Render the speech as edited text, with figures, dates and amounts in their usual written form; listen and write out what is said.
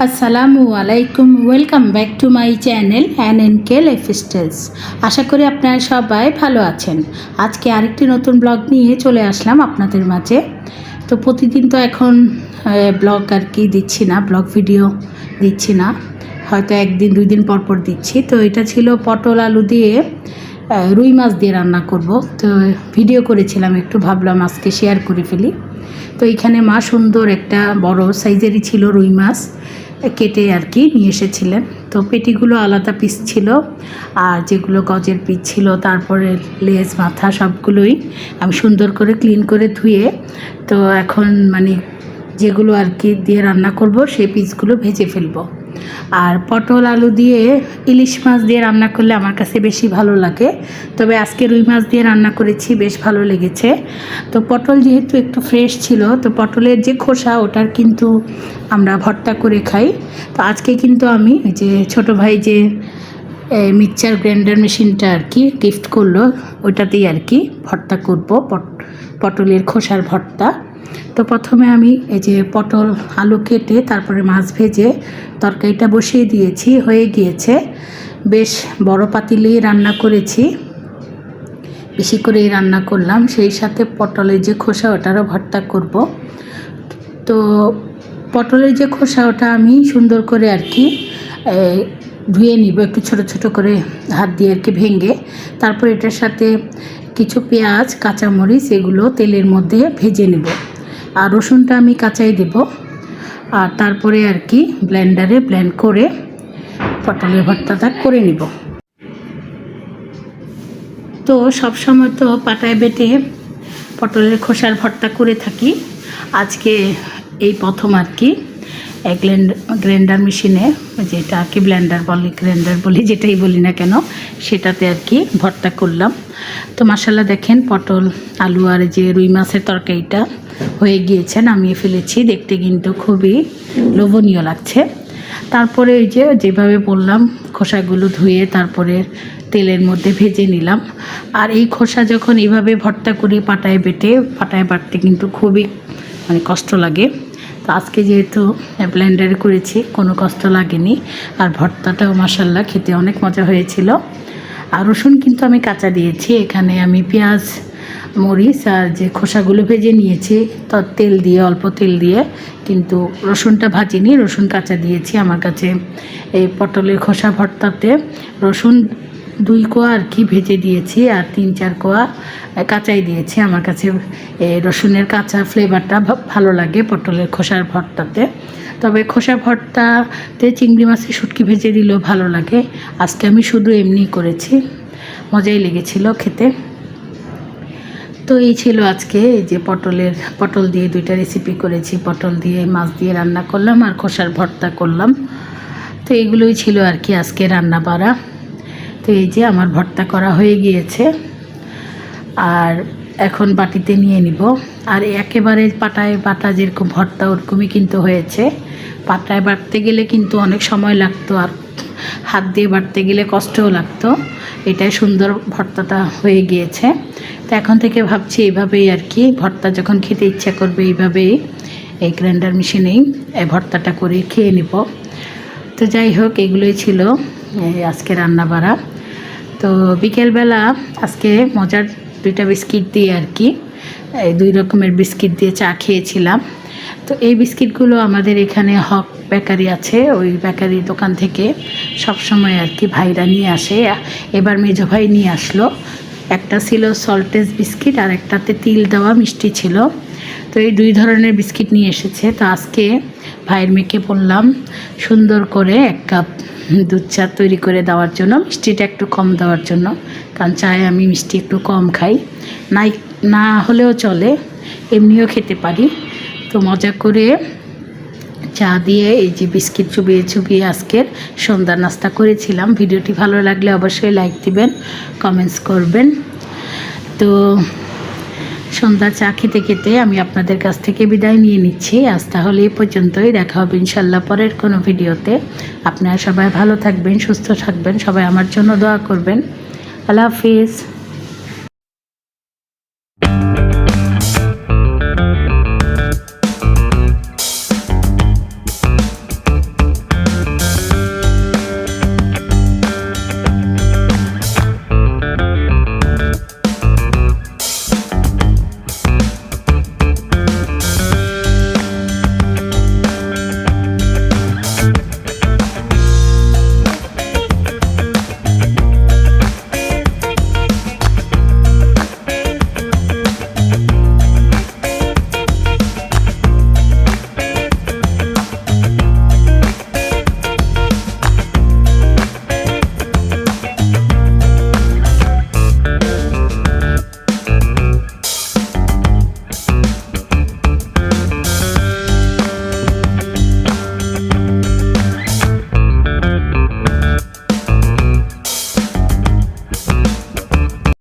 আসসালামু আলাইকুম, welcome back to my channel NNK lifestyles. আশা করি আপনারা সবাই ভালো আছেন। আজকে আরেকটি নতুন ব্লগ নিয়ে চলে আসলাম আপনাদের মাঝে। তো প্রতিদিন তো এখন ব্লগ আর কি দিচ্ছি না, ব্লগ ভিডিও দিচ্ছি না, হয়তো একদিন দুই দিন পর পর দিচ্ছি। তো এটা ছিল পটল আলু দিয়ে রুই মাছ দিয়ে রান্না করব। তো ভিডিও করেছিলাম, একটু ভাবলাম আজকে শেয়ার করে ফেলি। তো এখানে মা সুন্দর একটা বড় সাইজেরই ছিল রুই মাছ কেটে আর কি নিয়ে এসেছিলেন। তো পেটিগুলো আলাদা পিস ছিল, আর যেগুলো গজের পিস ছিল, তারপরে লেজ মাথা সবগুলোই আমি সুন্দর করে ক্লিন করে ধুয়ে, তো এখন মানে যেগুলো আর কি দিয়ে রান্না করব সেই পিসগুলো ভেজে ফেলবো। আর পটল আলু দিয়ে ইলিশ মাছ দিয়ে রান্না করলে আমার কাছে বেশি ভালো লাগে, তবে আজকে রুই মাছ দিয়ে রান্না করেছি, বেশ ভালো লেগেছে। তো পটল যেহেতু একটু ফ্রেশ ছিল, তো পটলের যে খোসা ওটার কিন্তু আমরা ভর্তা করে খাই। তো আজকে কিন্তু আমি যে ছোটো ভাই যে মিক্সচার গ্রাইন্ডার মেশিনটা আর কি গিফট করলো, ওইটাতেই আর কি ভর্তা করব, পটলের খোসার ভর্তা। তো প্রথমে আমি এই যে পটল আলু কেটে তারপরে মাছ ভেজে তরকারিটা বসিয়ে দিয়েছি, হয়ে গিয়েছে। বেশ বড় পাতিলেই রান্না করেছি, বেশি করেই রান্না করলাম। সেই সাথে পটলের যে খোসা ওটারও ভর্তা করব। তো পটলের যে খোসা ওটা আমি সুন্দর করে আর কি ধুয়ে নিব, একটু ছোট ছোট করে হাত দিয়ে আর কি ভেঙে। তারপর এটার সাথে কিছু পেঁয়াজ কাঁচামরিচ এগুলো তেলের মধ্যে ভেজে নেব, আর রসুনটা আমি কাঁচাই দেব। আর তারপরে আর কি ব্লেন্ডারে ব্লেন্ড করে পটলের ভর্তাটা করে নিব। তো সবসময় তো পাটায় বেটে পটলের খোসার ভর্তা করে থাকি, আজকে এই প্রথম আর কি গ্রাইন্ডার মেশিনে, যেটা আর কি ব্লেন্ডার বলি গ্রাইন্ডার বলি যেটাই বলি না কেন, সেটাতে আর কি ভর্তা করলাম। তো মাশাআল্লাহ দেখেন পটল আলু আর যে রুই মাছের তরকারিটা হয়ে গিয়েছে, নামিয়ে ফেলেছি। দেখতে কিন্তু খুবই লোভনীয় লাগছে। তারপরে এই যে যেভাবে বললাম খোসাগুলো ধুয়ে তারপরে তেলের মধ্যে ভেজে নিলাম। আর এই খোসা যখন এইভাবে ভর্তা করে পাটায় বাটতে কিন্তু খুবই মানে কষ্ট লাগে। তো আজকে যেহেতু ব্লেন্ডারে করেছি, কোনো কষ্ট লাগেনি। আর ভর্তাটাও মাশাআল্লাহ খেতে অনেক মজা হয়েছিল। আর রসুন কিন্তু আমি কাঁচা দিয়েছি, এখানে আমি পেঁয়াজ মরিচ আর যে খোসাগুলো ভেজে নিয়েছি তো তেল দিয়ে, অল্প তেল দিয়ে, কিন্তু রসুনটা ভাজিনি, রসুন কাঁচা দিয়েছি। আমার কাছে এই পটলের খোসা ভর্তাতে রসুন 2 কোয়া আর কি ভেজে দিয়েছি, আর 3-4 কোয়া কাঁচাই দিয়েছি। আমার কাছে রসুনের কাঁচা ফ্লেভারটা ভালো লাগে পটলের খোসার ভর্তাতে। তবে খোসা ভর্তাতে চিংড়ি মাছের শুটকি ভেজে দিলেও ভালো লাগে। আজকে আমি শুধু এমনি করেছি, মজাই লেগেছিল খেতে। তো এই ছিল আজকে এই যে পটল দিয়ে 2টা রেসিপি করেছি, পটল দিয়ে মাছ দিয়ে রান্না করলাম আর খোসার ভর্তা করলাম। তো এগুলোই ছিল আর কি আজকে রান্না বাড়া। তো এই যে আমার ভর্তা করা হয়ে গিয়েছে, আর এখন বাটিতে নিয়ে নিব। আর একেবারে পাটায় বাটা যেরকম ভর্তা ওরকমই কিন্তু হয়েছে। পাটায় বাটতে গেলে কিন্তু অনেক সময় লাগতো, আর হাত দিয়ে বাটতে গেলে কষ্টও লাগতো। এটাই সুন্দর ভর্তাটা হয়ে গিয়েছে। তো এখন থেকে ভাবছি এইভাবেই আর কি ভর্তা যখন খেতে ইচ্ছা করবে এইভাবেই এই গ্রাইন্ডার মেশিনেই এই ভর্তাটা করে খেয়ে নিব। তো যাই হোক, এগুলোই ছিল আজকে রান্না বাড়া। তো বিকেলবেলা আজকে মজার 2টা বিস্কিট দিয়ে আর কি 2 রকমের বিস্কিট দিয়ে চা খেয়েছিলাম। তো এই বিস্কিটগুলো আমাদের এখানে হক বেকারি আছে, ওই বেকারির দোকান থেকে সব সময় আর কি ভাইরা নিয়ে আসে। এবার মেজো ভাই নিয়ে আসলো, একটা ছিল সল্টেজ বিস্কিট আর একটাতে তিল দেওয়া মিষ্টি ছিল। তো এই 2 ধরনের বিস্কিট নিয়ে এসেছে। তো আজকে ভাইয়ের মেয়েকে বললাম সুন্দর করে 1 কাপ দুধ চা তৈরি করে দেওয়ার জন্য, মিষ্টিটা একটু কম দেওয়ার জন্য, কারণ চায়ে আমি মিষ্টি একটু কম খাই, না হলেও চলে, এমনিও খেতে পারি। তো মজা করে চা দিয়ে এই যে বিস্কিট চুবিয়ে আজকের সন্ধ্যার নাস্তা করেছিলাম। ভিডিওটি ভালো লাগলে অবশ্যই লাইক দিবেন, কমেন্টস করবেন। তো সন্ধ্যা চা খেতে খেতে আমি আপনাদের কাছ থেকে বিদায় নিয়ে নিচ্ছি। আজ তাহলে এই পর্যন্তই, দেখা হবে ইনশাল্লাহ পরের কোনো ভিডিওতে। আপনারা সবাই ভালো থাকবেন, সুস্থ থাকবেন, সবাই আমার জন্য দোয়া করবেন। আল্লাহ হাফিজ।